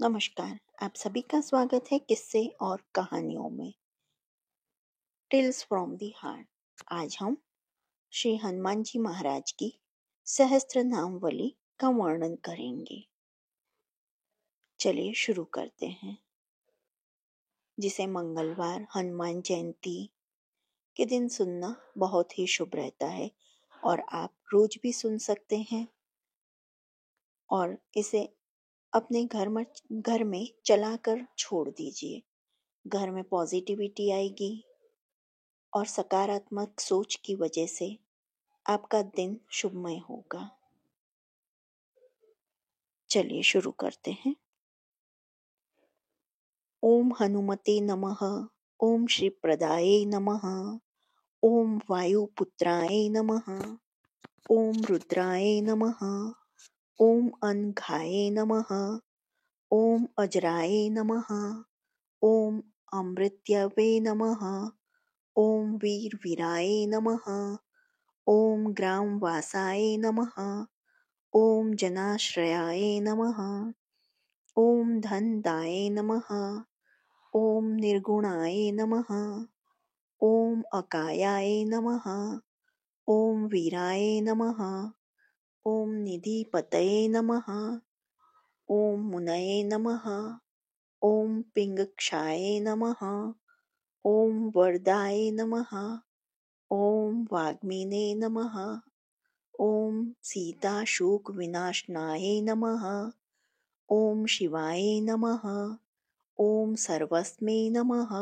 नमस्कार। आप सभी का स्वागत है किस्से और कहानियों में। Tales from the heart. आज हम श्री हनुमान जी महाराज की सहस्त्र नामवली का वर्णन करेंगे। चलिए शुरू करते हैं। जिसे मंगलवार हनुमान जयंती के दिन सुनना बहुत ही शुभ रहता है और आप रोज भी सुन सकते हैं और इसे अपने घर में चलाकर छोड़ दीजिए। घर में पॉजिटिविटी आएगी और सकारात्मक सोच की वजह से आपका दिन शुभमय होगा। चलिए शुरू करते हैं। ओम हनुमते नमः। ओम श्री प्रदाय नमः। ओम वायुपुत्राय नमः। ओम रुद्राय नमः। ओम अनघाय नमः। ओम अजराय नमः। ओम अमृत्यवे नमः। ओम वीरवीराय नमः। ओम ग्रामवासाय नमः। ओम जनाश्रयाय नमः। ओम धनदाय नमः। ओम निर्गुणाय नमः। ओम अकायाय नमः। ओम वीराय नमः। ओम निधिपतये नमः। ओम मुनये नमः। ओम पिंगक्षाय नमः। ओम वरदाय नमः। ओम वाग्मीने नमः। ओम सीताशोक विनाशनाय नमः। ओम शिवाय नमः। ओम सर्वस्मै नमः।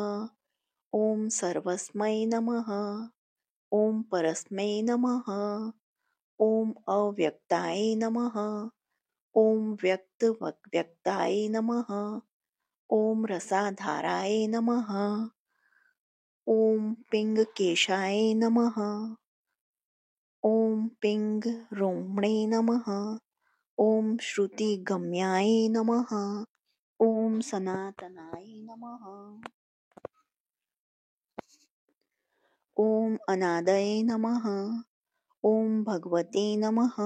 ओम सर्वस्मै नमः। ओम परस्मै नमः। ओम अव्यक्ताय नमः। ओम व्यक्ताय नमः। ओम रसाधाराय नमः। ओम पिंगकेशाय नमः। ओम पिंग रोमणे नमः। ओम श्रुतिगम्याय नमः। ओम सनातनाय नमः। ओम अनादये नमः। ओम भगवते नमः।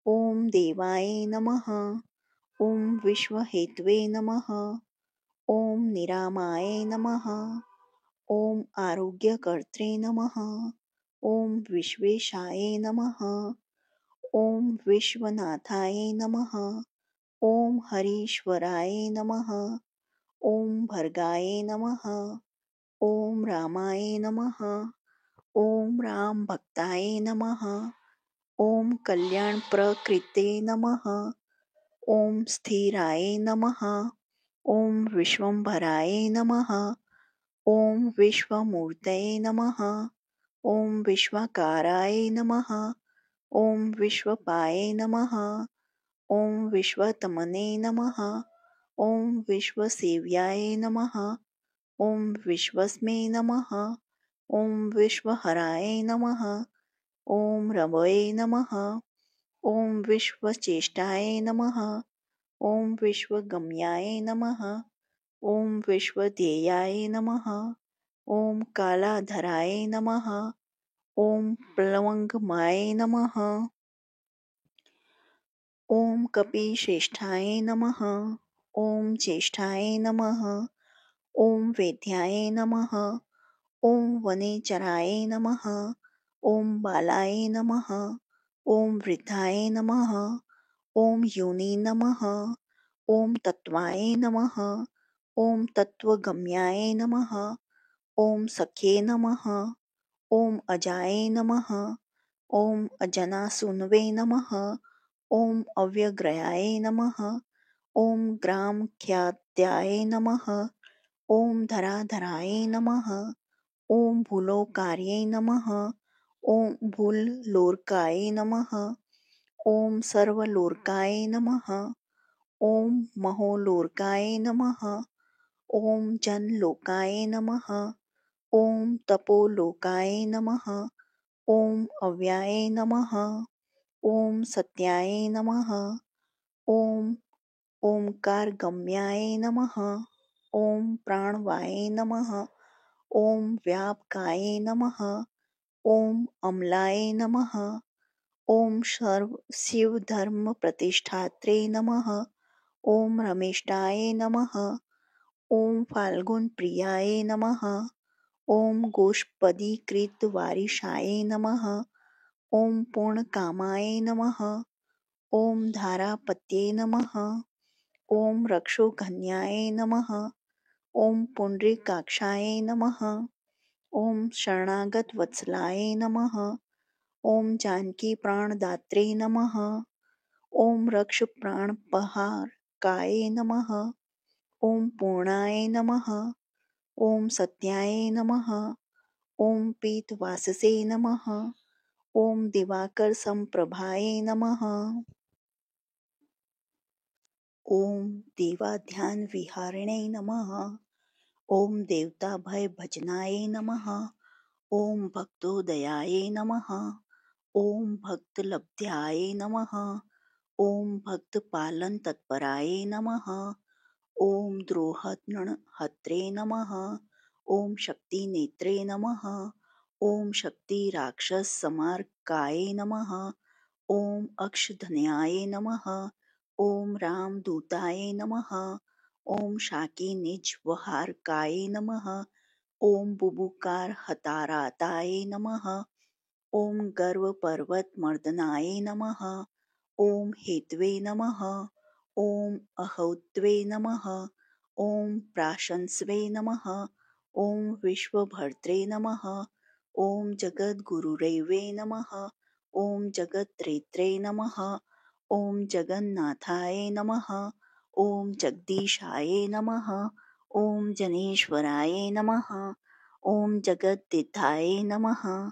ओम देवाय नमः। ओम विश्वहेतवे नमः। ओम निरामाय नमः। ओम आरोग्यकर्त्रे नमः। ओम विश्वेशाय नमः। ओम विश्वनाथाय नमः। ओम हरीश्वराय नमः। ओम भर्गाय नमः। ओम रामाय नमः। ओम राम भक्ताय नमः। ओम कल्याण प्रकृते नमः। ओम स्थिराय नमः। ओम विश्वंभराय नमः। ओम विश्वमूर्तये नमः। ओम विश्वाकाराय नमः। ओम विश्वपाय नमः। ओम विश्वतमने नमः। ओम विश्वसेव्याय नमः। ओम विश्वस्मै नमः। ओम विश्वहराय नमः। ओम रवये नमः। ओम विश्वचेष्टाय नमः। ओम विश्वगम्याय नमः। ओम विश्वध्येयाय नमः। ओम कालाधराय नमः। ओम प्लवंगमाय नमः। ओम कपिश्रेष्ठाय नमः। ओम ज्येष्ठाय नमः। ओम वेद्याय नमः। ओम वनेचराय नमः। ओम बालाय नमः। ओम वृद्धाय नमः। ओम योनि नमः। ओम तत्वाय नमः। ओम तत्वगम्याय नमः। ओम सख्ये नमः। ओम अजाय नमः। ओम अजनासूनवे नमः। ओम अव्यग्रयाय नमः। ओम ग्रामख्यात्याय नमः। ओम धराधराय नमः। ओम भूलोकार्ये नमः। ओम भूलोर्काय नमः। ओम सर्वलोर्काय नमः। ओम महोलोर्काय नमः। ओम जनलोकाय नमः। ओम तपोलोकाय नमः। ओम अव्याय नमः। ओम सत्याय नमः। ओम ओंकारगम्याय नमः। ओम प्राणवाय नमः। ओम व्यापकाय नमः। ओम अम्लाय नमः। ओम शिव धर्म प्रतिष्ठात्रे नमः। ओम रमेष्टाय नमः। ओम फाल्गुनप्रियाय नमः। ओम गोष्पदीकृतवारिशाय नमः। ओम पूर्णकामाय नमः। ओम धारापत्ये नमः। ओम रक्षोघन्याय नमः। ओम पुंडरीकाक्षाय नमः। ओम शरणागतवत्सलाय नमः। ओम जानकी प्राणदात्रे नमः। ओम रक्ष प्राणपहारकाय नमः। ओम पूर्णाय नमः। ओम सत्याय नमः। ओम पीतवाससे नमः। ओम दिवाकर संप्रभाय नमः। ओम देवाध्यान विहारिणे नमः। ओम देवता भय भजनाय नमः। ओम भक्तोदयाय नमः। ओम भक्तलब्ध्याय नमः। ओम भक्तपालन तत्पराय नमः। ओम द्रोहत्रे नमः। ओम शक्ति नेत्रे नमः। ओम शक्ति राक्षस समार्काय नमः। ओम अक्षधन्याय नमः। ओम रामदूताय नमः। ओम शाकी निज वहारकाय नमः। ओम बुबुकार हताराताय नमः। ओम गर्व पर्वत मर्दनाय नमः। ओम हेतवे नमः। ओम अहौत्वे नमः। ओम प्राशंसवे नमः। ओम विश्वभर्त्रे नमः। ओम जगद्गुरुरेवे नमः। ओम जगत्रेत्रे नमः। ओम जगन्नाथाय नमः। ओम जगदीशाय नमः। ओम जनेश्वराय नमः। ओम जगद्दिताय नमः।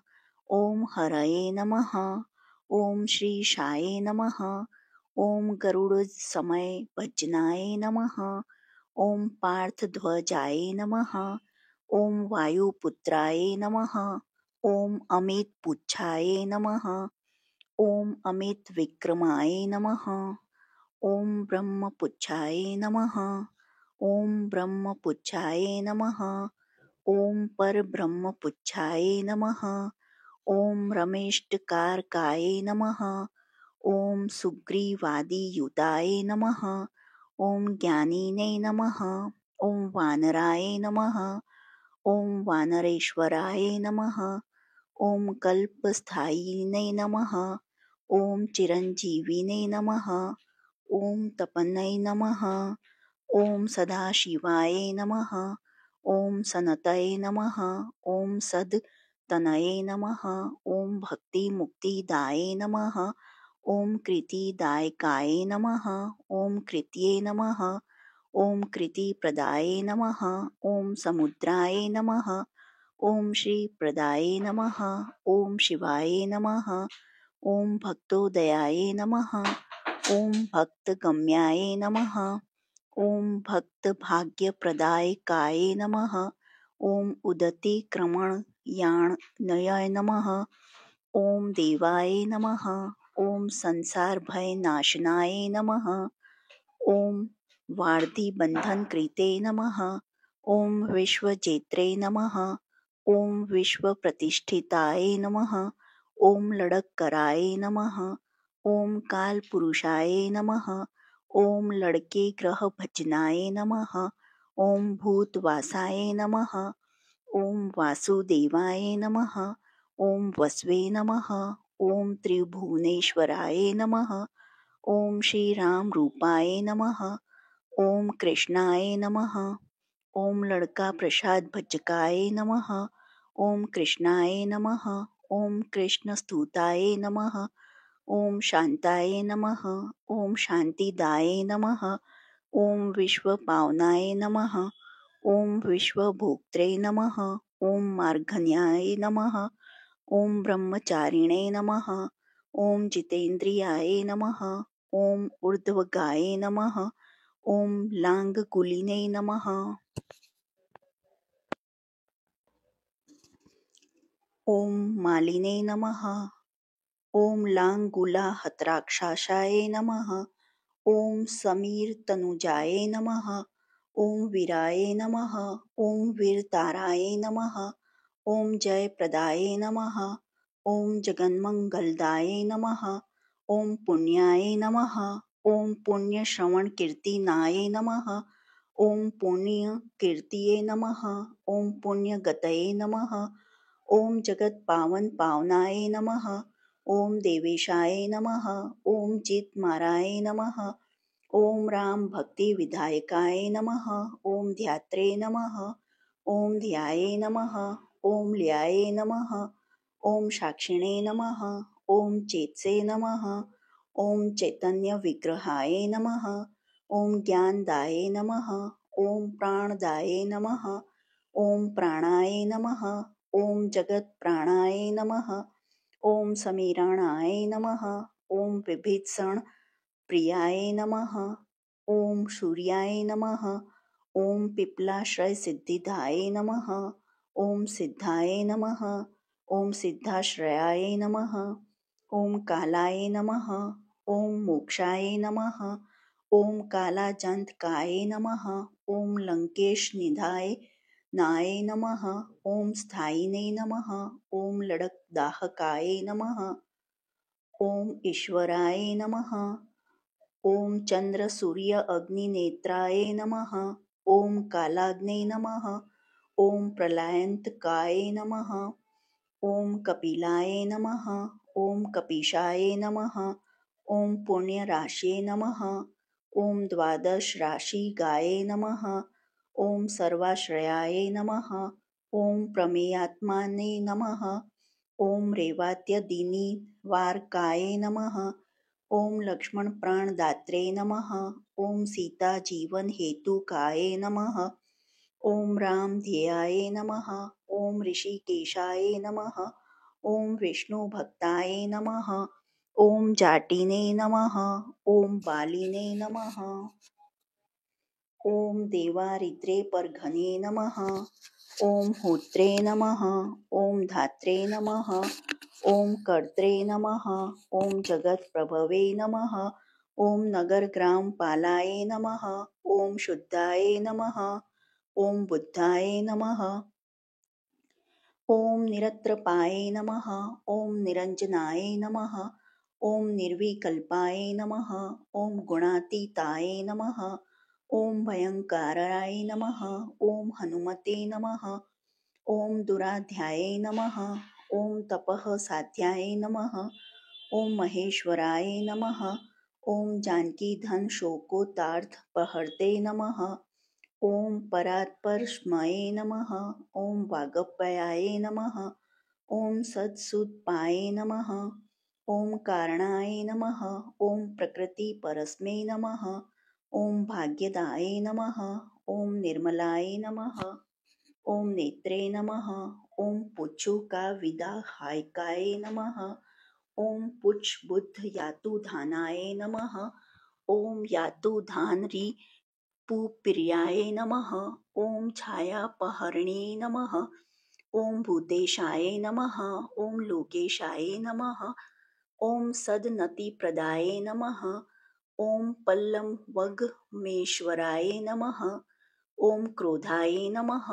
ओम हरये नमः। ओम श्रीशाय नमः। ओम गरुड़ समय भजनाय नमः। ओम पार्थध्वजाय नमः। ओम वायुपुत्राय नमः। ओम अमित पुच्छाय नमः। ओम अमित विक्रमाय नमः। ओम ब्रह्मपुच्छाय नमः। ओम ब्रह्मपुच्छाय नमः। ओम परब्रह्मपुच्छाय नमः। ओम रमेष्टकारकाय नमः। ओम सुग्रीवादियुताय नमः। ओम ज्ञानिने नमः। ओम वानराय नमः। ओम वानरेश्वराय नमः। ओम कल्पस्थायिने नमः। ओम चिरंजीविने नमः। ओम तपन्नै नमः। ओम सदाशिवाय नमः। ओम सनतये नमः। ओम सद्तनये नमः। ओम भक्तिमुक्तिदाये नमः। ओम कृतिदायकाय नमः। ओम कृत्ये नमः। ओम कृतिप्रदाय नमः। ओम समुद्राय नमः। ओम श्रीप्रदाय नमः। ओम शिवाय नमः। ओम भक्तोदयाय नमः। ओम भक्तगम्याय नमः। ओम भक्तभाग्यप्रदायकाय नमः। ओम उदतिक्रमणयाय नमः। ओम देवाय नमः। ओम संसारभयनाशनाय नमः। ओम वार्तिबन्धनकृते नमः। ओम विश्वजेत्रे नमः। ओम विश्वप्रतिष्ठिताय नमः। ओम लड़ककराय नमः। ओम कालपुरुषाय नमः। ओम लड़के ग्रह भजनाय नमः। ओम भूतवासाय नमः। ओम वासुदेवाय नमः। ओम वसवे नमः। ओम त्रिभुवनेश्वराय नमः। ओम श्रीराम रूपाय नमः। ओम कृष्णाय नमः। ओम लड़का प्रसाद भजकाय नमः। ओम कृष्णाय नमः। ओम कृष्णस्तुताय नमः। ओम शांताय नमः। ओम शांतिदाय नमः। ओम विश्वपावनाय नमः। ओम विश्वभोक्त्रे नमः। ओम मार्गण्याय नमः। ओम ब्रह्मचारिणे नमः। ओम जितेन्द्रियाय नमः। ओम ऊर्ध्वगाय नमः। ओम लांगकुलिने नमः। ओम मालिने नमः। ओम लांगुलाहत्राक्षाशाय नमः। ओम समीरतनुजाय नमः। ओम वीराय नमः। ओम वीरताराय नमः। ओम जयप्रदाय नमः। ओम जगन्मंगलदाय नमः। ओम पुण्याय नमः। ओम पुण्य श्रवण कीर्तिनाय नमः। ओम पुण्य कीर्तिये नमः। ओम पुण्य गतये नमः। ओम जगत पावन पावनाय नमः। ओम देवेशाय नमः। ओम चित माराय नमः। ओम राम भक्ति विधायकाय नमः। ओम ध्यात्रे नमः। ओम ध्याये नमः। ओम ल्याये नमः। ओम साक्षिणे नमः। ओम चेतसे नमः। ओम चैतन्य विग्रहाय नमः। ओम ज्ञानदाये नमः। ओम प्राणदाये नमः। ओम प्राणाय नमः। ओम जगत प्राणाय नमः। ओम समीरणाय नमः। ओम विभीषण प्रियाय नमः। ओम सूर्याय नमः। ओम पिप्लाश्रय सिद्धिदाय नमः। ओम सिद्धाय नमः। ओम सिद्धाश्रयाय नमः। ओम कालाय नमः। ओम मोक्षाय नमः। ओम कालाजंतकाय नमः। ओम लंकेश निधाय नाय नमः। ओम स्थायिने नमः। ओम लड़कदाहकाय नमः। ओम ईश्वराय नमः। ओम चंद्र सूर्य अग्नि नेत्राय नमः। ओम कालाग्ने नमः। ओम प्रलयंतकाय नमः। ओम कपिलाय नमः। ओम कपीशाय नमः। ओम पुण्य राशे नमः। ओम द्वादश राशि गाये नमः। ओम सर्वाश्रयाय नमः। ओम प्रमेयात्माने नमः। ओम रेवात्य दीनी वारकाय नमः। ओम लक्ष्मण प्राणदात्रे नमः। ओम सीता जीवन हेतुकाय नमः। ओम राम ध्येयाय नमः। ओम ऋषिकेशाय नमः। ओम विष्णु भक्ताय नमः। ओम जाटिने नमः। ओम बालिने नमः। ओम देवारिद्रे परघने नमः। ओम होत्रे नमः। ओम धात्रे नमः। ओम कर्त्रे नमः। ओम जगत प्रभवे नमः। ओम नगर ग्राम पालाय नमः। ओम शुद्धाय नमः। ओम बुद्धाय नमः। ओम निरत्रपाय नमः। ओम निरंजनाय नमः। ओम निर्विकल्पाय नमः। ओम गुणातीताय नमः। ओम भयंकराय नमः। ओम हनुमते नमः। ओम दुराध्याय नमः। ओम तपः साध्याय नमः। ओम महेश्वराय नमः। ओम जानकी धन शोकोतार्थ पहर्ते नमः। ओम परात्परस्मये नमः। ओम वागप्पयाय नमः। ओम सत्सुदपाय नमः। ओम कारणाय नमः। ओम प्रकृति परस्मै नमः। ओम भाग्यदाय नमः। ओम निर्मलाय नमः। ओम नेत्रे नमः। ओम पुच्छुका विदाहायकाय नमः। ओम पुच्छ बुद्ध यातु धानाय नमः। ओम यातु धान री पुप्रियाय नमः। ओम छायापहर्णे नमः। ओम भूतेशाय नमः। ओम लोकेशाय नमः। ओम सदनतिप्रदाय नमः। ओम पल्लम वग्मेश्वराय नमः। ओम क्रोधाय नमः।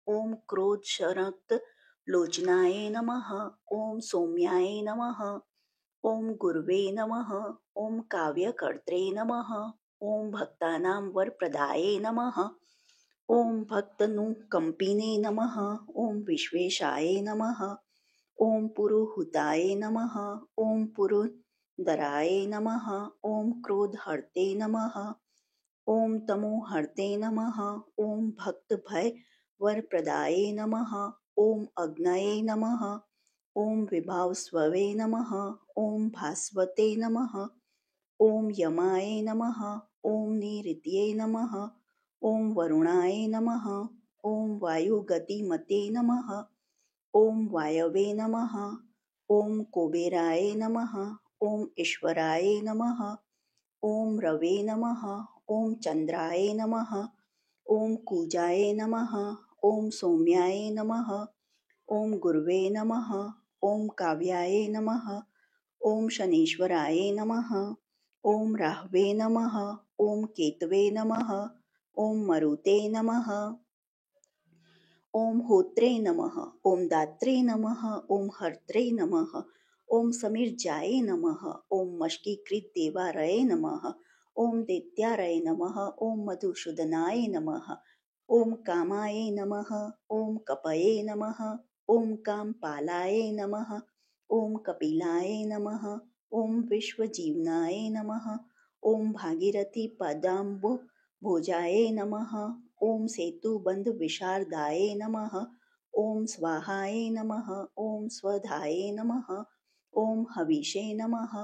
ओम क्रोधशरक्त लोचनाय नमः। ओम सौम्याय नमः। ओम गुर्वे नमः। ओम काव्यकर्त्रे नमः। ओम भक्तानां वरप्रदाये नमः। ओम भक्तनुकंपिने नमः। ओम विश्वेशाय नमः। ओम पुरुहुताय नमः। ओम पुरुदराय नमः। ओम क्रोधहर्ते नमः। ओम तमोहर्ते नमः। ओम भक्त भय वरप्रदाये नमः। ओम अग्नये नमः। ओम विभावस्ववे नमः। ओम भास्वते नमः। ओम यमाय नमः। ओम निऋतये नमः। ओम वरुणाय नमः। ओम वायुगतिमते नमः। ओम वायवे नमः। ओम कुबेराय नमः। ओम ईश्वराय नमः। ओम रवे नमः। ओम चंद्राय नमः। ओम कूजाय नमः। ओम सौम्याय नमः। ओम गुर्वे नमः। ओम काव्याय नमः। ओम शनीश्वराय नमः। ओम राहवे नमः। ओम केतवे नमः। ओम मरुते नमः। ओम होत्रे नमः। ओम दात्रे नमः। ओम हर्त्रे नमः। ओम समीरजाये नमः। ओम मष्कीकृत देवारये नमः। ॐ दैत्याराय नमः। ॐ मधुसूदनाय नमः। ॐ कामाय नमः। ॐ कपये नमः। ॐ कामपालाय नमः। ॐ कपिलाय नमः। ॐ विश्वजीवनाय नमः। ॐ भागीरथी पदाम्बुभुजाय नमः। ॐ सेतुबन्धविशारदाय नमः। ॐ स्वाहाय नमः। ॐ स्वधाय नमः। ॐ हविषे नमः।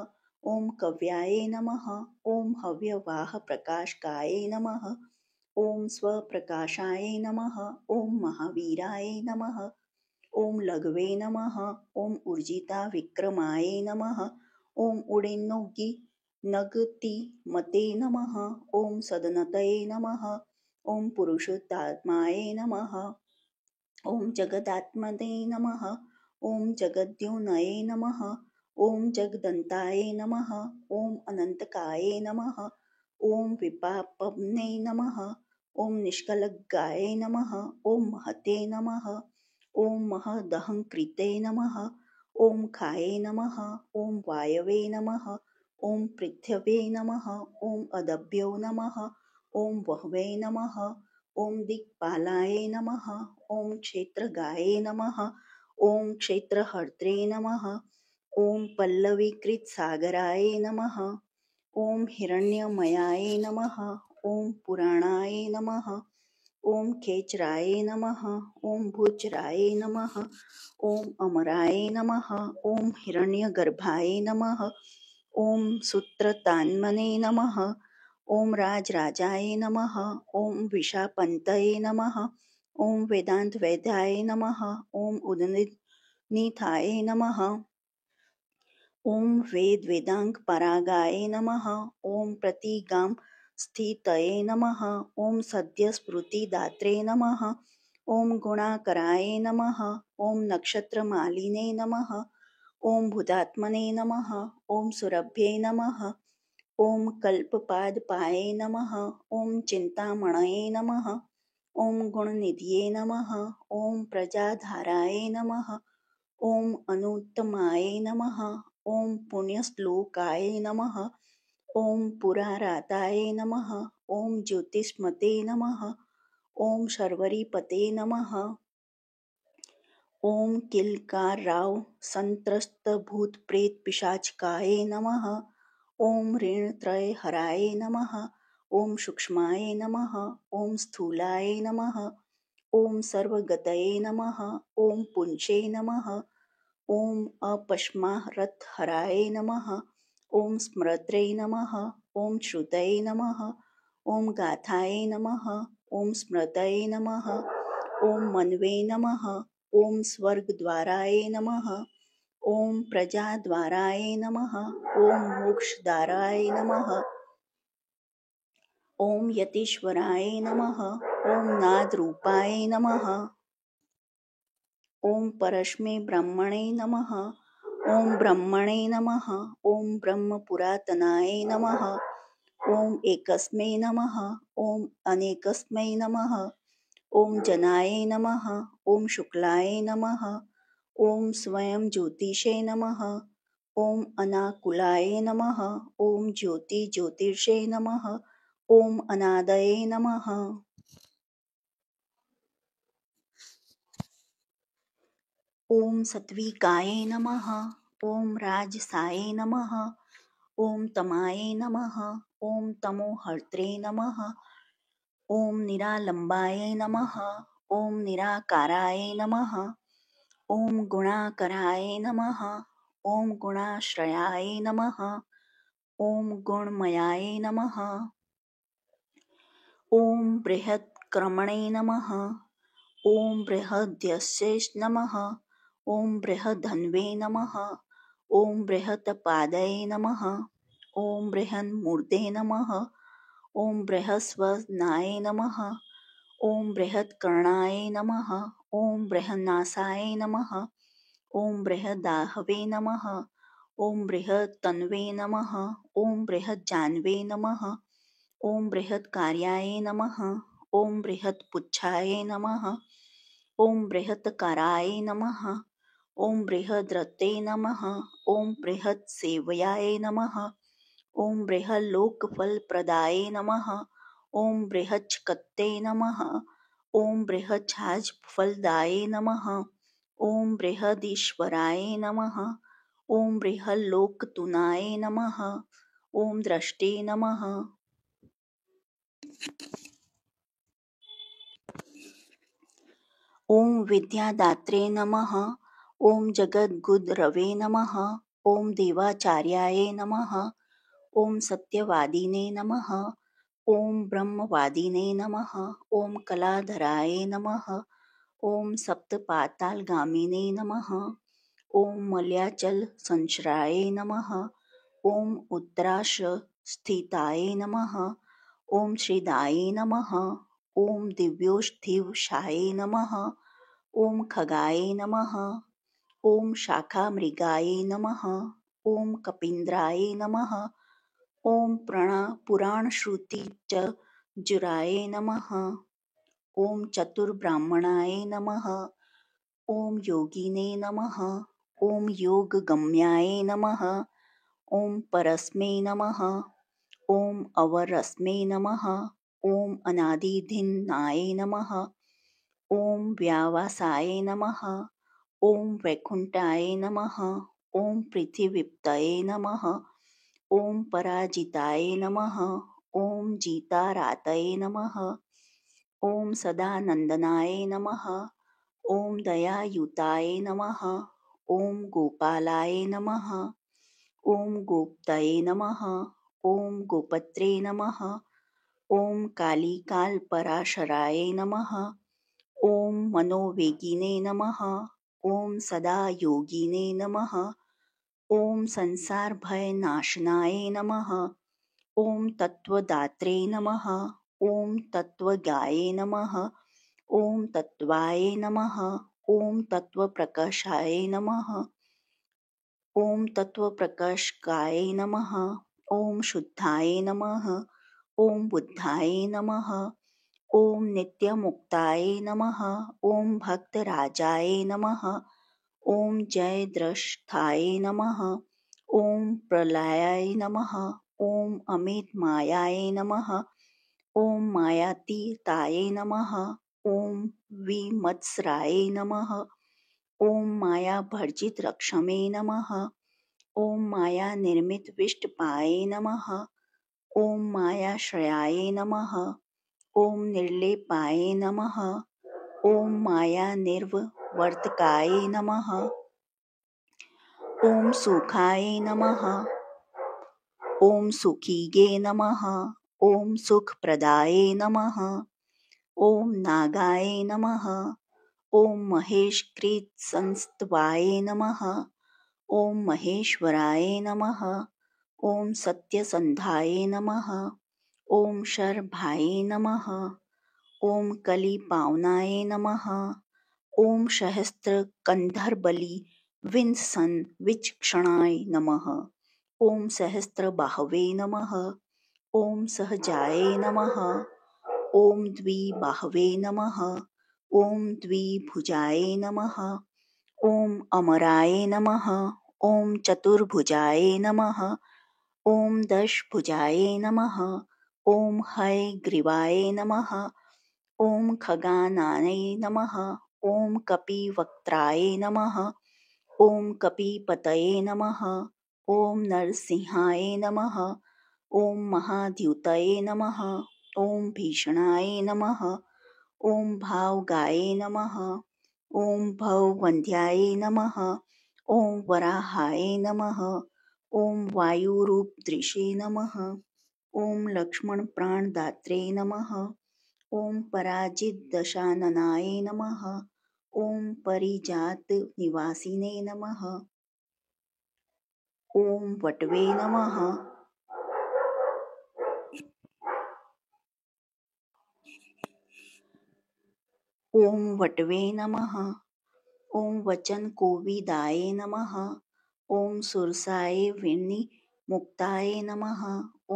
ॐ कव्याय नमः। ॐ हव्यवाहप्रकाशकाय नमः। ॐ स्वप्रकाशाय नमः। ॐ महावीराय नमः। ॐ लघवे नमः। ॐ ऊर्जिताविक्रमाय नमः। ॐ उडेन्नोगी नगतिमते नमः। ॐ सदनतये नमः। ॐ पुरुषोत्तमाय नमः। ॐ जगदात्मने नमः। ॐ जगद्योनये नमः। ॐ जगदन्ताय नमः। ॐ अनन्तकाय नमः। ॐ विपापने नमः। ॐ निष्कलगाय नमः। ॐ महते नमः। ॐ महदहङ्कृते नमः। ॐ खाये नमः। ॐ वायवे नमः। ॐ पृथिवे नमः। ॐ अदभ्यो नमः। ॐ वह्वे नमः। ॐ दिक्पालाय नमः। ॐ क्षेत्रगाय नमः। ॐ क्षेत्रहर्त्रे नमः। ॐ पल्लवीकृतसागराय नमः। ॐ हिरण्यमयाय नमः। ॐ पुराणाय नमः। ॐ खेचराय नमः। ॐ भूचराय नमः। ॐ अमराय नमः। ॐ हिरण्यगर्भाय नमः। ॐ सूत्रतान्मने नमः। ॐ राजराजाय नमः। ॐ विशापन्तये नमः। ॐ वेदान्तवेद्याय नमः। ॐ उदनिथाय नमः। ॐ वेदाङ्गपरागाय नमः। ॐ प्रतिगां स्थितये नमः। ॐ सद्यस्फूर्तिदात्रे नमः। ॐ गुणाकराय नमः। ॐ नक्षत्रमालिने नमः। ॐ भूतात्मने नमः। ॐ सुरभ्ये नमः। ॐ कल्पपादपाय नमः। ॐ चिन्तामणये नमः। ॐ गुणनिधये नमः। ॐ प्रजाधाराय नमः। ॐ अनुत्तमाय नमः। ॐ पुण्यश्लोकाय नमः। ॐ पुराराताय नमः। ॐ ज्योतिष्मते नमः। ॐ शर्वरीपते नमः। ॐ किल्काराव संत्रस्तभूतप्रेतपिशाचकाय नमः। ॐ ऋणत्रयहराय नमः। ॐ सूक्ष्माय नमः। ॐ स्थूलाय नमः। ॐ सर्वगतये नमः। ॐ पुंसे नमः। ॐ अपस्मारतहराय नमः। ॐ स्मृत्रे नमः। ॐ श्रुतये नमः। ॐ गाथाय नमः। ॐ स्मृतये नमः। ॐ मन्वे नमः। ॐ स्वर्गद्वाराय नमः। ॐ प्रजाद्वाराय नमः। ॐ मोक्षद्वाराय नमः। ॐ यतीश्वराय नमः। ॐ नादरूपाय नमः। ॐ परस्मै ब्रह्मणे नमः। ॐ ब्रह्मणे नमः। ॐ ब्रह्मपुरातनाय नमः। ॐ एकस्मै नमः। ॐ अनेकस्मै नमः। ॐ जनाय नमः। ॐ शुक्लाय नमः। ॐ स्वयं ज्योतिषे नमः। ॐ अनाकुलाय नमः। ॐ ज्योतिर्षे नमः। ॐ अनादये नमः। ॐ सत्विकाय नमः। ॐ राजसाय नमः। ॐ तमाय नमः। ॐ तमोहर्त्रे नमः। ॐ निरालम्बाय नमः। ॐ निराकाराय नमः। ॐ गुणाकराय नमः। ॐ गुणाश्रयाय नमः। ॐ गुणमयाय नमः। ॐ बृहत्क्रमणे नमः। ॐ बृहद्यस्य नमः। ॐ बृहद्धन्वे नमः। ॐ बृहत्पादये नमः। ॐ बृहन्मूर्धे नमः। ॐ बृहस्वनाय नमः। ॐ बृहत्कर्णाय नमः। ॐ बृहन्नासाय नमः। ॐ बृहदाहवे नमः। ॐ बृहत्तन्वे नमः। ॐ बृहज्जान्वे नमः। ॐ बृहत्कार्याय नमः। ॐ बृहत्पुच्छाय नमः। ॐ बृहत्काराय नमः। ॐ बृहद्रते नमः। ॐ बृहत्सेवयाय नमः। ॐ बृहल्लोकफलप्रदाय नमः। ॐ बृहच्छकत्ते नमः। ॐ बृहच्छाजफलदाय नमः। ॐ बृहदीश्वराय नमः। ॐ बृहल्लोकतुनाय नमः। ॐ द्रष्टे नमः। ॐ विद्यादात्रे नमः। ॐ जगद्गुरुरवे नमः। ॐ देवाचार्याय नमः। ॐ सत्यवादिने नमः। ॐ ब्रह्मवादिने नमः। ॐ कलाधराय नमः। ॐ सप्तपातालगामिने नमः। ॐ मलयाचलसंश्राय नमः। ॐ उत्तराशस्थिताय नमः। ॐ श्रीदाय नमः। ॐ दिव्योष्ठीवशाय नमः। ॐ खगाय नमः। ॐ शाखामृगाय नमः। ॐ कपीन्द्राय नमः। ॐ पुराणश्रुतिचजुराय नमः। ॐ चतुर्ब्राह्मणाय नमः। ॐ योगिने नमः। ॐ योगगम्याय नमः। ॐ परस्मै नमः। ॐ अवरस्मै नमः। ॐ अनादिधिन्नाय नमः। ॐ व्यावासाय नमः। ॐ वैकुण्ठाय नमः। ॐ पृथिवीप्तये नमः। ॐ पराजिताय नमः। ॐ जितारातये नमः। ॐ सदानन्दनाय नमः। ॐ दयायुताय नमः। ॐ गोपालाय नमः। ॐ गोप्तये नमः। ॐ गोपत्रे नमः। ॐ कालिकालपराशराय नमः। ॐ मनोवेगिने नमः। ॐ सदायोगिने नमः। ॐ संसारभयनाशनाय नमः। ॐ तत्त्वदात्रे नमः। ॐ तत्त्वज्ञाय नमः। ॐ तत्त्वाय नमः। ॐ तत्त्वप्रकाशाय नमः। ॐ तत्त्वप्रकाशकाय नमः। ॐ शुद्धाय नमः। ॐ बुद्धाय नमः। ॐ नित्यमुक्ताय नमः। ॐ भक्तराजाय नमः। ॐ जयद्रष्टाय नमः। ॐ प्रलयाय नमः। ॐ अमितमायाय नमः। ॐ मायातीताय नमः। ॐ विमत्सराय नमः। ॐ मायाभर्जितरक्षमे नमः। ॐ मायानिर्मितविष्टपाय नमः। ॐ मायाश्रयाय नमः। ॐ निर्लेपाय नमः। ॐ मायानिर्वर्तकाय नमः। ॐ सुखाय नमः। ॐ सुखिगे नमः। ॐ सुखप्रदाय नमः। ॐ नागाय नमः। ॐ महेशकृत्संस्तवाय नमः। ॐ महेश्वराय नमः। ॐ सत्यसन्धाय नमः। ॐ शरभाय नमः। ॐ कलिपावनाय नमः। ॐ सहस्त्रकन्धरबली विंशन्-विचक्षणाय नमः। ॐ सहस्रबाहवे नमः। ॐ सहजाय नमः। ॐ द्विबाहवे नमः। ॐ द्विभुजाय नमः। ॐ अमराय नमः। ॐ चतुर्भुजाय नमः। ॐ दशभुजाय नमः। ॐ हयग्रीवाय नमः। ॐ खगाननाय नमः। ॐ कपिवक्त्राय नमः। ॐ कपिपतये नमः। ॐ नरसिंहाय नमः। ॐ महाद्युतये नमः। ॐ भीषणाय नमः। ॐ भावगाय नमः। ॐ भववन्ध्याय नमः। ॐ वराहाय नमः। ॐ वायुरूपदृशे नमः। ॐ लक्ष्मणप्राणदात्रे नमः। ॐ पराजितदशाननाय नमः। ॐ परिजातनिवासिने नमः। ॐ वटवे नमः। ॐ वटवे नमः। ॐ वचनकोविदाय नमः। ॐ सुरसाय विनिमुक्ताय नमः।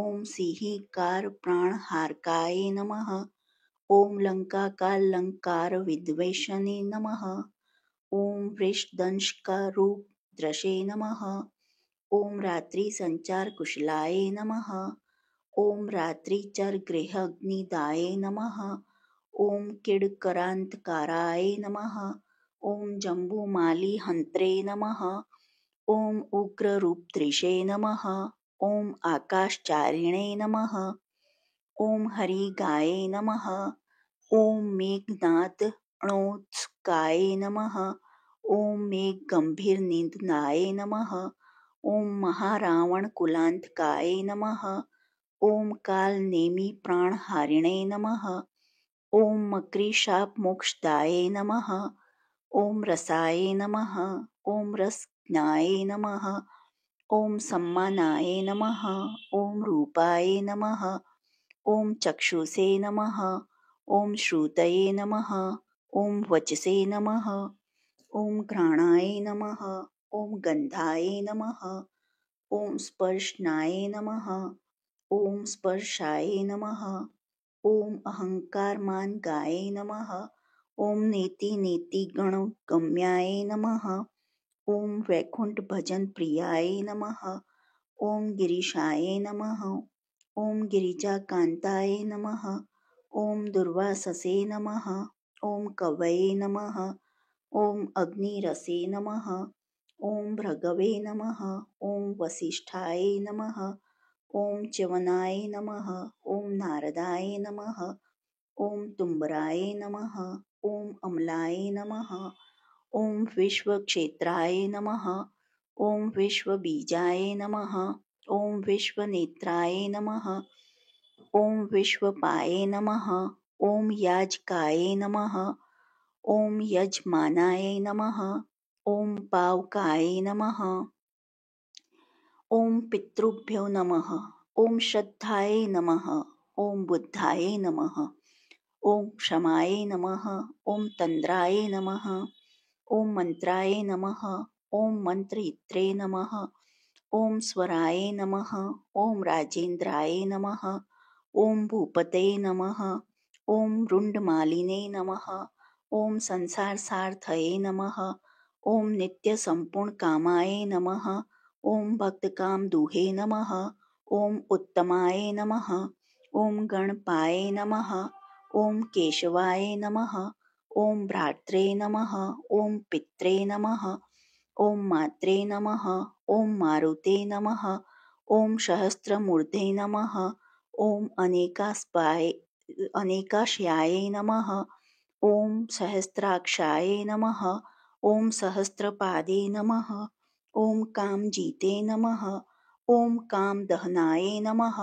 ॐ सिंहिकारप्राणहारकाय नमः। ॐ लङ्काकालङ्कारविद्वेषणे नमः। ॐ वृषदंशकारूपदृशे नमः। ॐ रात्रिसञ्चारकुशलाय नमः। ॐ रात्रिचरगृहाग्निदाय नमः। ॐ किङ्करान्तकाराय नमः। ॐ जम्बूमालिहन्त्रे नमः। ॐ उग्ररूपदृशे नमः। ॐ आकाशचारिणे नमः। ॐ हरिगाय नमः। ॐ मेघनादणोत्सुकाय नमः। ॐ मेघगम्भीरनिधनाय नमः। ॐ महारावणकुलान्तकाय नमः। ॐ कालनेमिप्राणहारिणे नमः। ॐ मकरीशापमोक्षदाय नमः। ॐ रसाय नमः। ॐ रसज्ञाय नमः। ॐ सम्मानाय नमः। ॐ रूपाय नमः। ॐ चक्षुषे नमः। ॐ श्रुतये नमः। ॐ वचसे नमः। ॐ घ्राणाय नमः। ॐ गन्धाय नमः। ॐ स्पर्शनाय नमः। ॐ स्पर्शाय नमः। ॐ अहङ्कारमानगाय नमः। ॐ नेतिगणगम्याय नमः। ॐ वैकुण्ठभजनप्रियाय नमः। ॐ गिरीशाय नमः। ॐ गिरिजाकान्ताय नमः। ॐ दुर्वाससे नमः। ॐ कवये नमः। ॐ अग्निरसे नमः। ॐ भृगवे नमः। ॐ वसिष्ठाय नमः। ॐ च्यवनाय नमः। ॐ नारदाय नमः। ॐ तुम्बराय नमः। ॐ अमलाय नमः। ॐ विश्वक्षेत्राय नमः। ॐ विश्वबीजाय नमः। ॐ विश्वनेत्राय नमः। ॐ विश्वपाये नमः। ॐ याजकाय नमः। ॐ यजमानाय नमः। ॐ पावकाय नमः। ॐ पितृभ्यो नमः। ॐ श्रद्धाय नमः। ॐ बुद्धाय नमः। ॐ क्षमाय नमः। ॐ तन्द्राय नमः। ॐ मन्त्राय नमः। ॐ मन्त्रयित्रे नमः। ॐ स्वराय नमः। ॐ राजेन्द्राय नमः। ॐ भूपते नमः। ॐ रुण्डमालिने नमः। ॐ संसारसार्थये नमः। ॐ नित्यसम्पूर्णकामाय नमः। ॐ भक्तकामदुहे नमः। ॐ उत्तमाय नमः। ॐ गणपाय नमः। ॐ केशवाय नमः। ॐ भ्रात्रे नमः। ॐ पित्रे नमः। ॐ मात्रे नमः। ॐ मारुते नमः। ॐ सहस्रमूर्धे नमः। ॐ अनेकाशयाय नमः। ॐ सहस्राक्षाय नमः। ॐ सहस्रपादे नमः। ॐ कामजीते नमः। ॐ कामदहनाय नमः।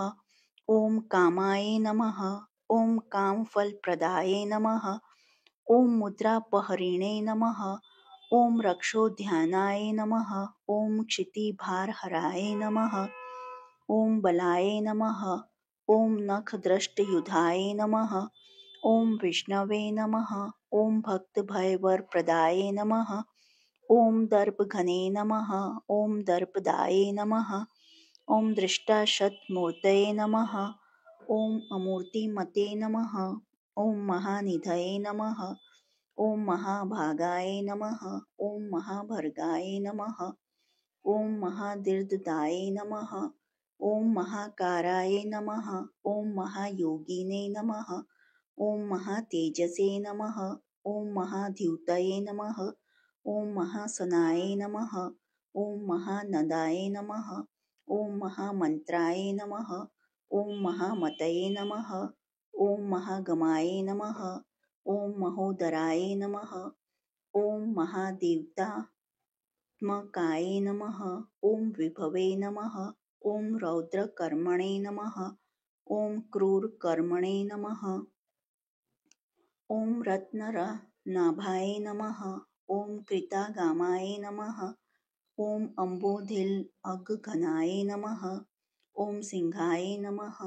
ॐ कामाय नमः। ॐ कामफलप्रदाय नमः। ॐ मुद्रापहरिणे नमः। ॐ रक्षोद्यानाय नमः। ॐ क्षितिभारहराय नमः। ॐ बलाय नमः। ॐ नखदृष्टयुधाय नमः। ॐ विष्णवे नमः। ॐ भक्तभयवरप्रदाय नमः। ॐ दर्पघने नमः। ॐ दर्पदाय नमः। ॐ दृष्टाशतमूर्तये नमः। ॐ अमूर्तिमते नमः। ॐ महानिधये नमः। ॐ महाभागाय नमः। ॐ महाभर्गाय नमः। ॐ महादीर्घदाय नमः। ॐ महाकाराय नमः। ॐ महायोगिने नमः। ॐ महातेजसे नमः। ॐ महाद्युतये नमः। ॐ महासनाय नमः। ॐ महानदाय नमः। ॐ महामन्त्राय नमः। ॐ महामतये नमः। ॐ महागमाय नमः। ॐ महोदराय नमः। ॐ महादेवतात्मकाय नमः। ॐ विभवे नमः। ॐ रौद्रकर्मणे नमः। ॐ क्रूरकर्मणे नमः। ॐ रत्ननाभाय नमः। ॐ कृतागामाय नमः। ॐ अम्बोधिलघनाय नमः। ॐ सिंहाय नमः।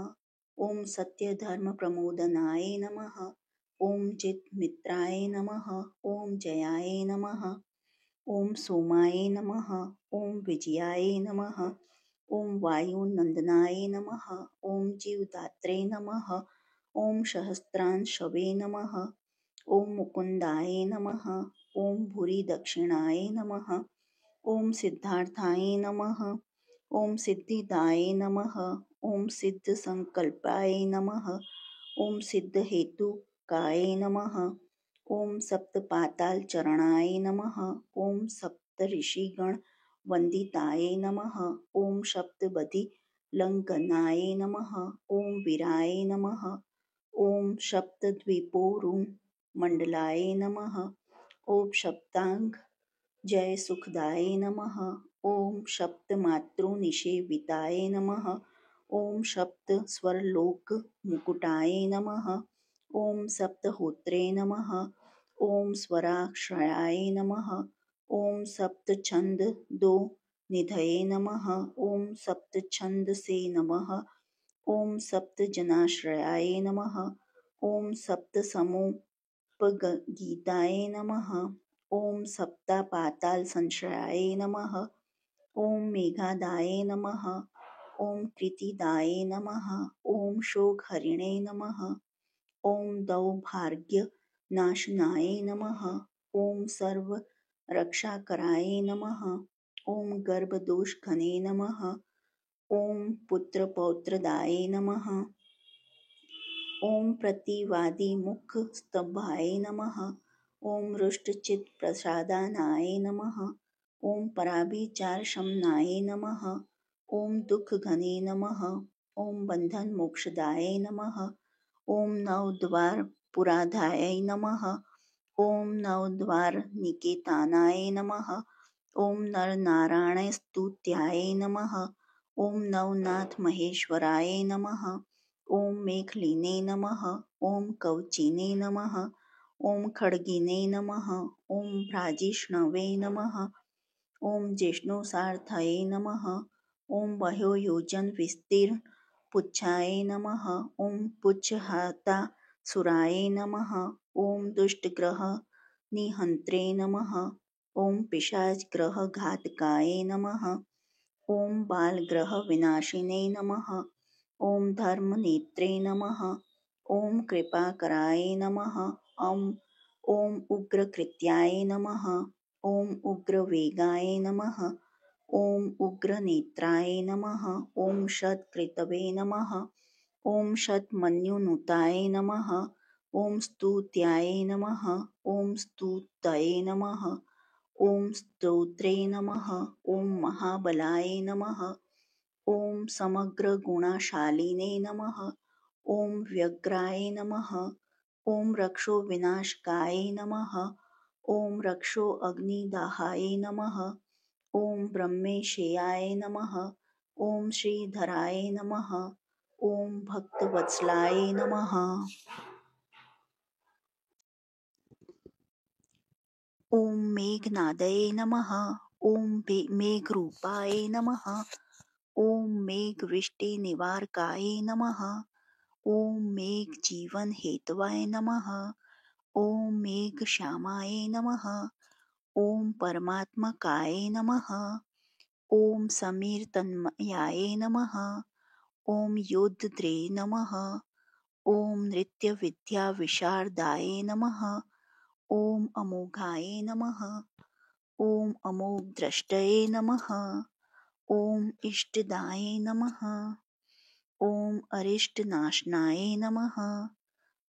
ॐ सत्यधर्मप्रमोदनाय नमः। ॐ जितमित्राय नमः। ॐ जयाय नमः। ॐ सोमाय नमः। ॐ विजयाय नमः। ॐ वायुनन्दनाय नमः। ॐ जीवदात्रे नमः। ॐ सहस्रांशवे नमः। ॐ मुकुन्दाय नमः। ॐ भूरिदक्षिणाय नमः। ॐ सिद्धार्थाय नमः। ओम सिद्धिदाय नमः। ओम सिद्ध संकल्पाय नमः। ओम सिद्ध हेतुकाय नमः। ओम सप्त पाताल चरणाय नमः। ओम सप्त ऋषिगण वंदिताय नमः। ओम सप्तबधि लंघनाय नमः। ओम वीराय नमः। ओम सप्तद्वीपोरुम मंडलाय नमः। ओम सप्तांग जय सुखदाय नमः। ओम सप्त मातृनिषेविताय नमः। ओम सप्त स्वरलोक मुकुटाय नमः। ओम सप्तहोत्रे नमः। ओम स्वराक्षराय नमः। ओम सप्त छंद दो निधये नमः। ओम सप्त छंद से नमः। ओम सप्त जनाश्रयाय नमः। ओम सप्त समुपगीताय नमः। ओम सप्ता पाताल संश्रयाय नमः। ओम मेघादाय नमः। ओम कृतिदाय नमः। ओम शोकहरिणे नमः। ओम दौर्भाग्य नाशनाय नमः। ओम सर्व रक्षाकराय नमः। ओम गर्भदोष घने नमः। ओम पुत्र पौत्रदाय नमः। ओम प्रतिवादी मुख स्तंभाय नमः। ओम रुष्टचित प्रसादानाय नमः। ओम पराभिचार शमनाय नमः। ओम दुख घने नमः। ओम बंधन मोक्षदाय नमः। ओम नवद्वार पुराधाय नमः। ओम नवद्वार निकेतानाय नमः। ओम नर नारायण स्तुत्याय नमः। ओम नवनाथ महेश्वराय नमः। ओम मेखलिने नमः। ओम कवचिने नमः। ओम खड्गिने नमः। ओम भ्राजिष्णवे नमः। ओम जिष्णुसार्थये नमः। ओम वयोयोजन विस्तीर्ण पुच्छाय नमः। ओम पुच्छहाता सुराय नमः। ओम दुष्टग्रह निहंत्रे नमः। ओम पिशाच ग्रह घातकाय नमः। ओम बालग्रह विनाशिने नमः। ओम धर्मनेत्रे नमः। ओम कृपाकराय नमः। ओम उग्रकृत्याय नमः। ओम उग्रवेगाय नमः। ओम उग्रनेत्राय नमः। ओम शतकृतवे नमः। ओम शतमन्युनुताय नमः। ओम स्तुत्याय नमः। ओम स्तुतये नमः। ओम स्तोत्रे नमः। ओम महाबलाय नमः। ओम समग्र गुणाशालिने नमः। ओम व्यग्राय नमः। ओम रक्षो विनाशकाय नमः। ओम रक्षो अग्निदाहाय नमः। ओम ब्रह्मेशयाय नमः। ओम श्रीधराय नमः। ओम भक्तवत्सलाय नमः। ओम मेघनादये नमः। ओम मेघरूपाय नमः। ओम मेघवृष्टिनिवारकाय नमः। ओम मेघ जीवन हेतवाय नमः। ओम मेघ श्यामाय नमः। ओम परमात्मकाय नमः। ओम समीर तन्मयाय नमः। ओम योद्धद्रे नमः। ओम नृत्य विद्या विशारदाय नमः। ओम अमोघाय नमः। ओम अमोघ द्रष्टये नमः। ओम इष्टदाय नमः। ओम अरिष्टनाशनाय नमः।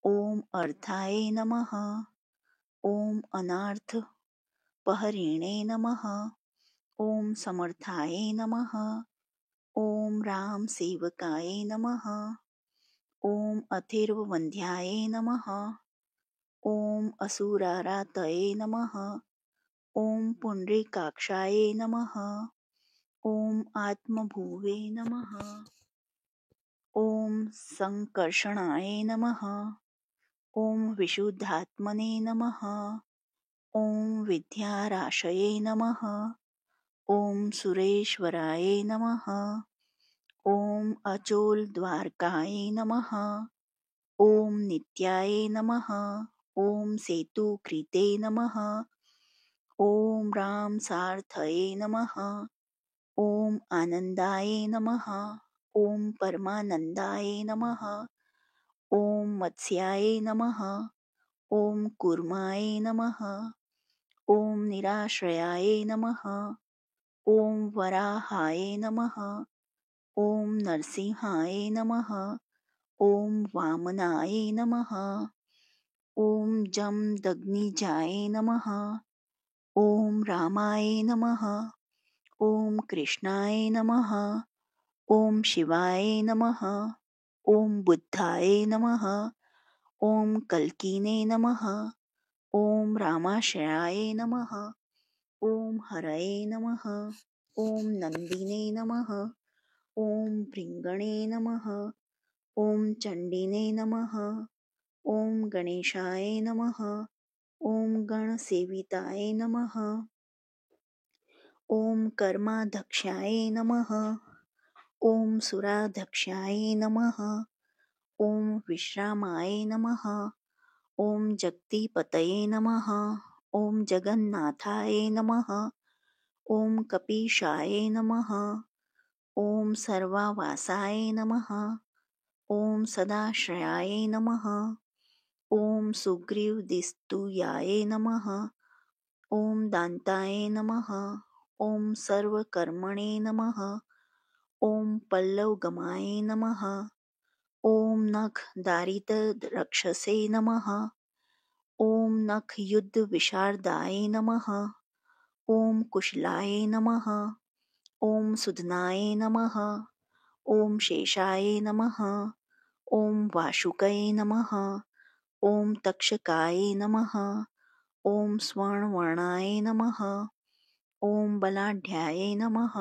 ओम अर्थाय नमः। ओम अनार्थ पहरिणे नमः। ओम समर्थाय नमः। ओम राम सेवकाय नमः। ओम अथिर्ववंध्याय नमः। ओम असुरारातये नमः। ओम पुंडरीकाक्षाय नमः। ओम आत्मभुवे नमः। ओम संकर्षणाय नमः। ओम विशुद्धात्मने नमः। ओम विद्याराशये नमः। ओम सुरेश्वराय नमः। ओम अचोलद्वारकाय नमः। ओम नित्याय नमः। ओम सेतुकृते नमः। ओम राम सार्थये नमः। ओम आनंदाय नमः। ओम परमानंदाय नमः। ओम मत्स्याय नमः। ओम कूर्माय नमः। ओम निराश्रयाय नमः। ॐ वराहाय नमः। ॐ नरसिंहाय नमः। ॐ वामनाय नमः। ॐ जमदग्निजाय नमः। ॐ रामाय नमः। ॐ कृष्णाय नमः। ॐ शिवाय नमः। ॐ बुद्धाय नमः। ॐ कल्किने नमः। ॐ रामाशयाय नमः। ॐ हरये नमः। ॐ नन्दिने नमः। ॐ भृङ्गणे नमः। ॐ चण्डिने नमः। ॐ गणेशाय नमः। ॐ गणसेविताय नमः। ॐ कर्माध्यक्षाय नमः। ॐ सुराध्यक्षाय नमः। ॐ विश्रामाय नमः। ॐ जगदीपतये नमः। ॐ जगन्नाथाय नमः। ॐ कपीशाय नमः। ॐ सर्वावासाय नमः। ॐ सदाश्रयाय नमः। ॐ सुग्रीवदिस्तुयाय नमः। ॐ दान्ताय नमः। ॐ सर्वकर्मणे नमः। ॐ पल्लवगमाय नमः। ॐ नखदारिद्ररक्षसे नमः। ॐ नखयुद्धविशारदाय नमः। ॐ कुशलाय नमः। ॐ सुदनाय नमः। ॐ शेषाय नमः। ॐ वासुकाय नमः। ॐ तक्षकाय नमः। ॐ स्वर्णवर्णाय नमः। ॐ बलाढ्याय नमः।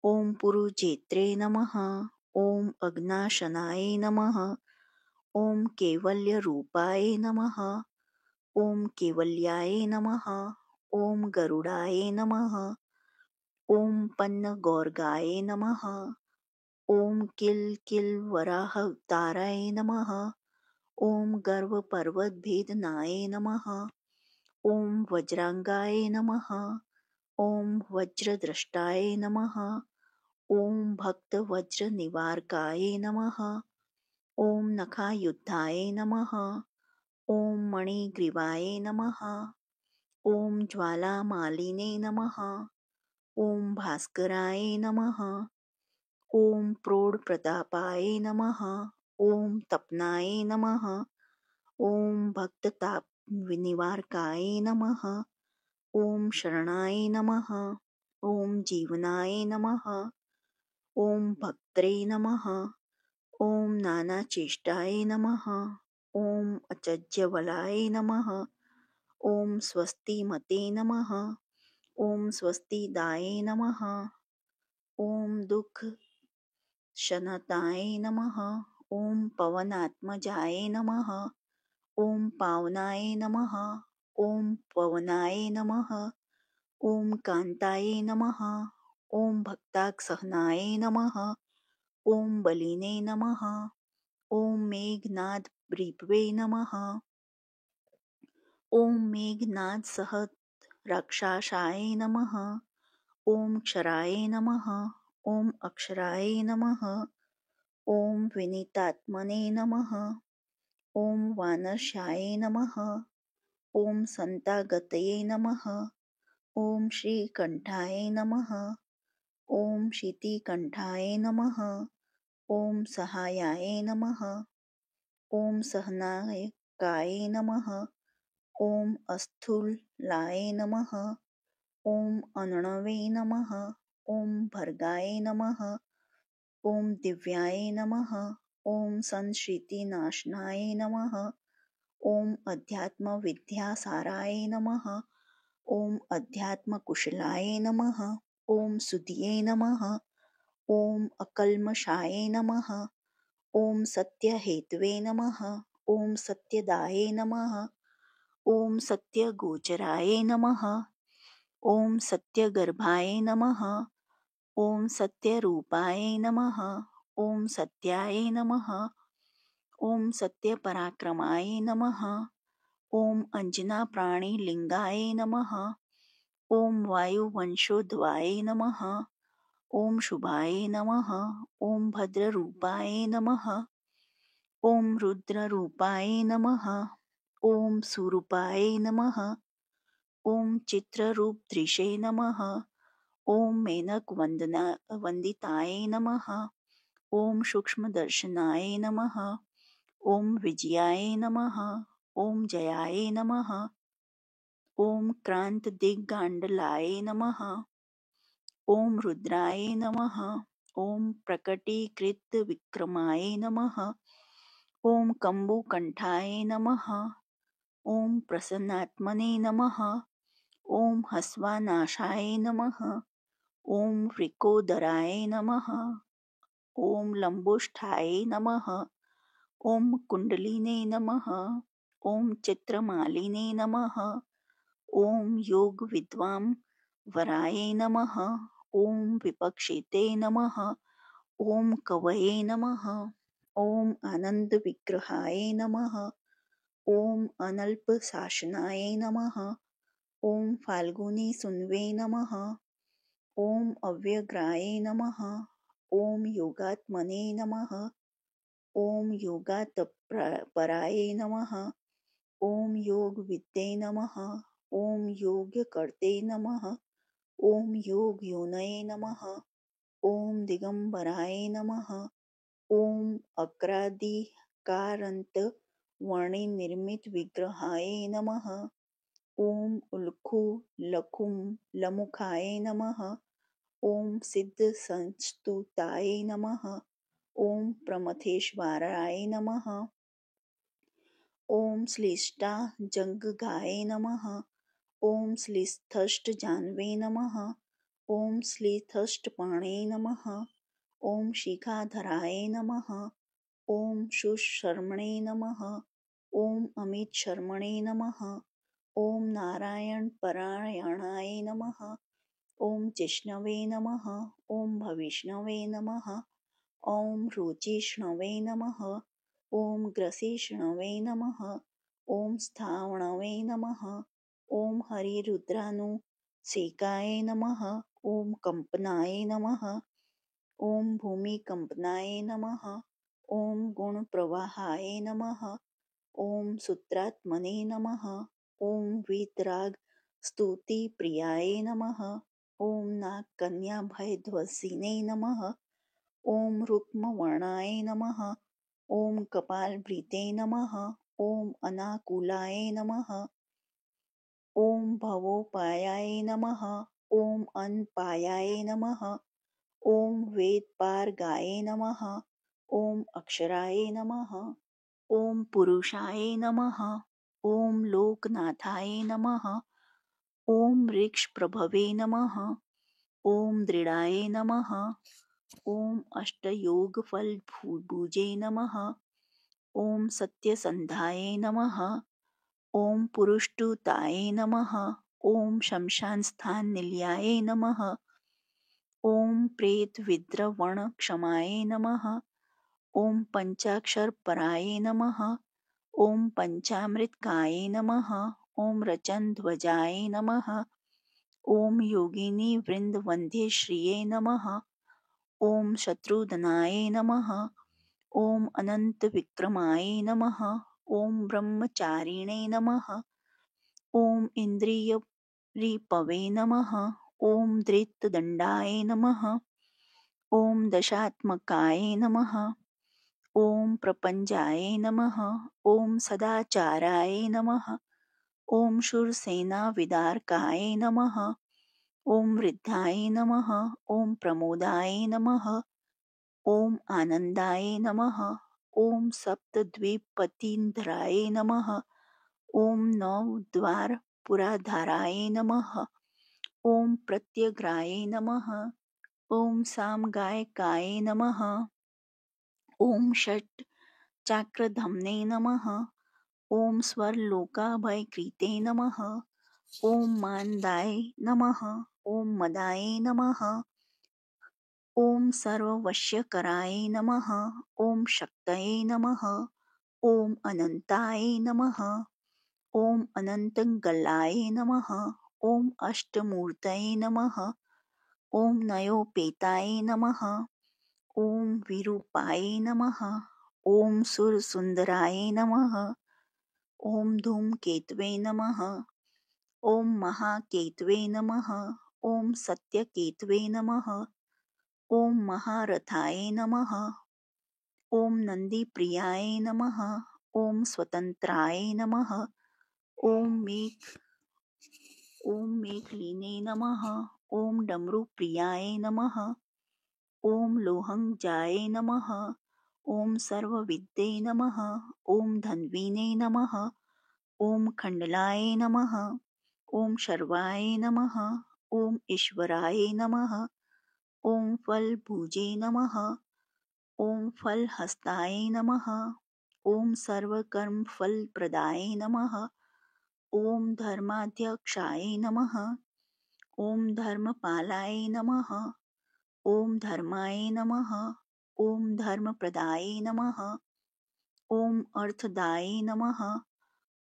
ॐ पुरुजेत्रे नमः। ॐ अग्नाशनाय नमः। ॐ कैवल्यरूपाय नमः। ॐ कैवल्याय नमः। ॐ गरुडाय नमः। ॐ पन्नगौर्गाय नमः। ॐ किल्किल्वराहवताराय नमः। ॐ गर्वपर्वतभेदनाय नमः। ॐ वज्रांगाय नमः। ॐ वज्रद्रष्टाय नमः। ॐ भक्तवज्रनिवारकाय नमः। ॐ नखायुधाय नमः। ॐ मणिग्रीवाय नमः। ॐ ज्वालामालिने नमः। ॐ भास्कराय नमः। ॐ प्रौढप्रतापाय नमः। ॐ तपनाय नमः। ॐ भक्ततापनिवारकाय नमः। ॐ शरणाय नमः। ॐ जीवनाय नमः। ॐ भक्त्रे नमः। ॐ नानाचेष्टाय नमः। ॐ अचज्यबलाय नमः। ॐ स्वस्तिमते नमः। ॐ स्वस्तिदाय नमः। ॐ दुःखशमनाय नमः। ॐ पवनात्मजाय नमः। ॐ पावनाय नमः। ॐ पवनाय नमः। ॐ कान्ताय नमः। ॐ भक्तासहनाय नमः। ॐ बलिने नमः। ॐ मेघनादरिपवे नमः। ॐ मेघनादसहस्राक्षाय नमः। ॐ क्षराय नमः। ॐ अक्षराय नमः। ॐ विनीतात्मने नमः। ॐ वानरशाय नमः। ॐ सन्तागतये नमः। ॐ श्रीकण्ठाय नमः। ॐ शितिकण्ठाय नमः। ॐ सहायाय नमः। ॐ सहनायकाय नमः। ॐ अस्थूलाय नमः। ॐ अनणवे नमः। ॐ भर्गाय नमः। ॐ दिव्याय नमः। ॐ संश्रितिनाशनाय नमः। ॐ अध्यात्मविद्यासाराय नमः। ॐ अध्यात्मकुशलाय नमः। ॐ सुधिये नमः। ॐ अकल्मषाय नमः। ॐ सत्यहेतवे नमः। ॐ सत्यदाय नमः। ॐ सत्यगोचराय नमः। ॐ सत्यगर्भाय नमः। ॐ सत्यरूपाय नमः। ॐ सत्याय नमः। ॐ सत्यपराक्रमाय नमः। ॐ अंजनाप्राणिलिङ्गाय नमः। ॐ वायुवंशोद्भवाय नमः। ॐ शुभाय नमः। ॐ भद्ररूपाय नमः। ॐ रुद्ररूपाय नमः। ॐ सुरूपाय नमः। ॐ चित्ररूपधृषे नमः। ओम मेनक वंदिताय नमः। ओम सूक्ष्मदर्शनाय नमः। ओम विजयाय नमः। ओम जयाय नमः। ओम क्रांत दिग्गांडलाय नमः। ओम रुद्राय नमः। ओम प्रकटीकृत विक्रमाय नमः। ओम कंबुकंठाय नमः। ओम प्रसन्नात्मने नमः। ओम हस्वानाशाय नमः। ओम वृकोदराय नमः। ओम लंबोष्ठाय नमः। ओम कुंडलिने नमः। ओम चित्रमालिने नमः। ओम योग विद्वां वराय नमः। ओम विपक्षिते नमः। ओम कवये नमः। ओम आनंद विग्रहाय नमः। ओम अनल्प शासनाय नमः। ओम फाल्गुनी सुन्वे नमः। ओम अव्यग्राय नमः। ओम योगात्मने नमः। ओम योगात्पराय नमः। ओम योग विद्ये नमः। ओम योग्यकर्ते नमः। ओम योग योनये नमः। ओम दिगंबराय नमः। ओम अक्रादिकारांत वर्णे निर्मित विग्रहाय नमः। ओम उल्खु लखुम लमुखाय नमः। ओम सिद्ध संस्तुताय नमः। ओम प्रमथेश्वराय नमः। ओम श्लिष्टा जंगगाय नमः। ओम श्लिस्थष्ट जानवे नमः। ओम श्लिथष्टपाणे नमः। ओम शिखाधराय नमः। ओम शुशर्मणे नमः। ओम अमित शर्मणे नमः। ओम नारायण परायणाय नमः। ओम जिष्णवे नमः। ओम भविष्णवे नमः। ओम रुचिष्णवे नमः। ओम ग्रसिष्णवे नमः। ओम स्थावणवे नमः। ओम हरिरुद्रानुसेकाय नमः। ओम कंपनाय नमः। ओम भूमिकंपनाय नमः। ओम गुणप्रवाहाय नमः। ओम सूत्रात्मने नमः। ओम वीतराग स्तुति प्रियाय नमः। ओम नागकन्या भयध्वसिने नमः। ओम रुक्मवर्णाय नमः। ओम कपालभृते नमः। ओम अनाकुलाय नमः। ओम भवोपायाय नमः। ओम अनपायाय नमः। ओम वेदपारगाय नमः। ओम अक्षराय नमः। ओम पुरुषाय नमः। ओम लोकनाथाय नमः। ओम वृक्षप्रभवे नमः। ओम दृढाय नमः। ओम अष्टयोगफलभुजे नमः। ओम सत्यसन्धाय नमः। ओम पुरुष्टुताय नमः। ओम शमशानस्थाननिलयाय नमः। ओम प्रेतविद्रवणक्षमाय नमः। ओम पंचाक्षरपराय नमः। ओम पंचामृतकाय नमः। ओम रचनध्वजाय नमः। ओम योगिनी वृंदवंद्य श्रिये नमः। ओम शत्रुधनाय नमः। ओम अनंत विक्रमाय नमः। ओम ब्रह्मचारिणे नमः। ओम इंद्रियरिपवे नमः। ओम धृतदंडाय नमः। ओम दशात्मकाय नमः। ओम प्रपंचाय नमः। ओम सदाचाराय नमः। ओम शूरसेनाविदारकाय नमः। ओम वृद्धाय नमः। ओम प्रमोदाय नमः। ओम आनंदाय नमः। ओम सप्तद्वीपतींधराय नमः। ओम नवद्वारपुराधाराय नमः। ओम प्रत्यग्राय नमः। ओम सामगायकाय नमः। ओम षट चाक्रधमने नमः। ओम स्वरलोकाभयकृते नमः। ओम मानदाय नमः। ओम मदाय नमः। ओम सर्ववश्यकराय नमः। ओम शक्तये नमः। ओम अनंताय नमः। ओम अनंतगलाय नमः। ओम अष्टमूर्तये नमः। ओम नयोपेताय नमः। ओम विरूपाय नमः। ओम सुरसुंदराय नमः। ओम धूमकेतवे नमः। ओम महाकेतवे नमः। ओम सत्यकेतवे नमः। ओम महारथाय नमः। ओम नंदीप्रियाय नमः। ओम स्वतंत्राय नमः। ओम मेखलीने नमः। ओम डमरुप्रियाय नमः। ओम लोहंगजाय नमः। ओम सर्वविद्ये नमः। ओम धन्वीने नमः। ओम खंडलाय नमः। ओम शर्वाय नमः। ओम ईश्वराय नमः। ओम फलभुजे नमः। ओम फलहस्ताय नमः। ओम सर्वकर्मफलप्रदाय नमः। ओम धर्माध्यक्षाय नमः। ओम धर्मपालाय नमः। ओम धर्माय नमः। ओम धर्मप्रदाय नमः। ओम अर्थदाय नमः।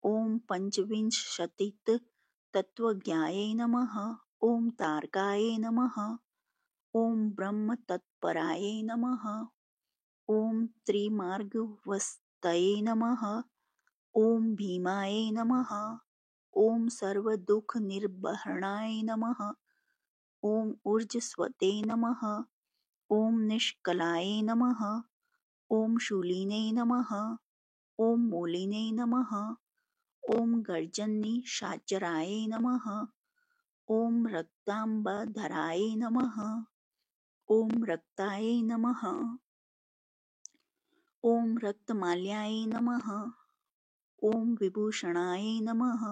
ओम पंचविंशतित तत्वज्ञाय नमः। ओम तारकाय नमः। ओम ब्रह्म तत्पराय नमः। ओम त्रिमार्गवस्तये नमः। ओम भीमाय नमः। ओम सर्वदुख निर्बहणाय नमः। ओम ऊर्जस्वते नमः। ओम निष्कलाय नमः। ओम शूलिने नमः। ओम मूलिने नमः। ओम गर्जन्निशाचराय नमः। ओम रक्तांबधराय नमः। ओम रक्ताय नमः। ओम रक्तमाल्याय नमः। ओम विभूषणाय नमः।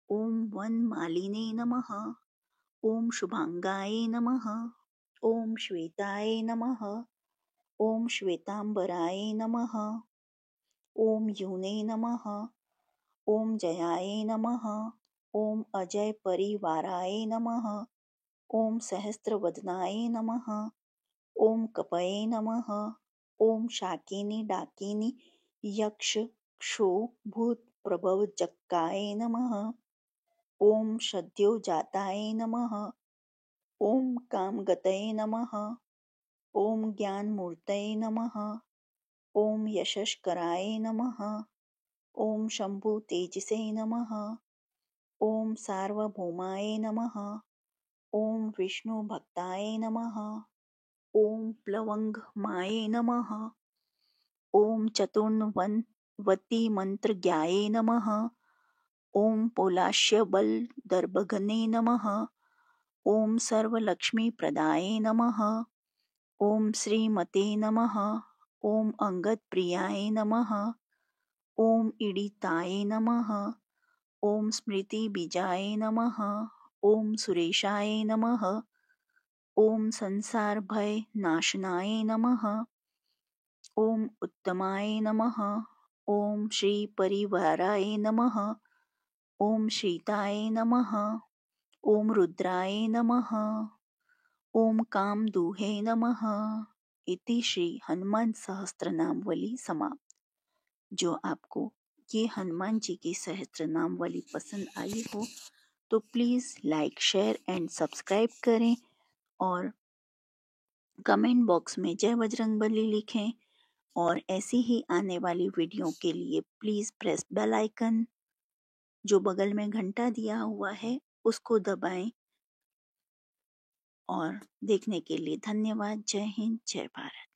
ओम वनमालिने नमः। ओम शुभांगाय नमः। ओम श्वेताय नमः। ओम श्वेतांबराय नमः। ओम यूने नमः। ओम जयाय नमः। ओम अजय परिवाराय नमः। ओम सहस्त्रवदनाय नमः। ओम कपये नमः। ओम शाकिनी डाकिनी यक्ष क्षो भूत प्रभव जक्काय नमः। ओम सद्योजाताय नमः। ओम कामगतये नमः। ओम ज्ञानमूर्तये नमः। ओम यशस्कराय नमः। ओम शंभु तेजसे नमः। ओम सार्वभौमाय नमः। ओम विष्णु भक्ताय नमः। ओम प्लवंगमाय नमः। ओम चतुर्वती मंत्रज्ञाय नमः। ओम पोलाश्य बल दर्भगने नमः। ओम सर्वलक्ष्मीप्रदाय नमः। ओम श्रीमते नमः। ओम अंगद प्रियाय नमः। ओम ईडिताय नमः। ओम स्मृति बीजाय नमः। ओम सुरेशाय नमः। ओम संसार भय नाशनाय नमः। ओम उत्तमाय नमः। ओम श्री परिवाराय नमः। ओम श्रीताय नमः। ओम रुद्राय नमः। ओम कामदूहे नमः। इति श्री हनुमान सहस्त्रनामावली समाप्त। जो आपको ये हनुमान जी की सहस्त्रनामावली पसंद आई हो तो please like share and subscribe करें और कमेंट बॉक्स में जय बजरंगबली लिखें। और ऐसी ही आने वाली वीडियो के लिए प्लीज़ प्रेस बेल आइकन जो बगल में घंटा दिया हुआ है उसको दबाएं। और देखने के लिए धन्यवाद। जय हिंद, जय भारत।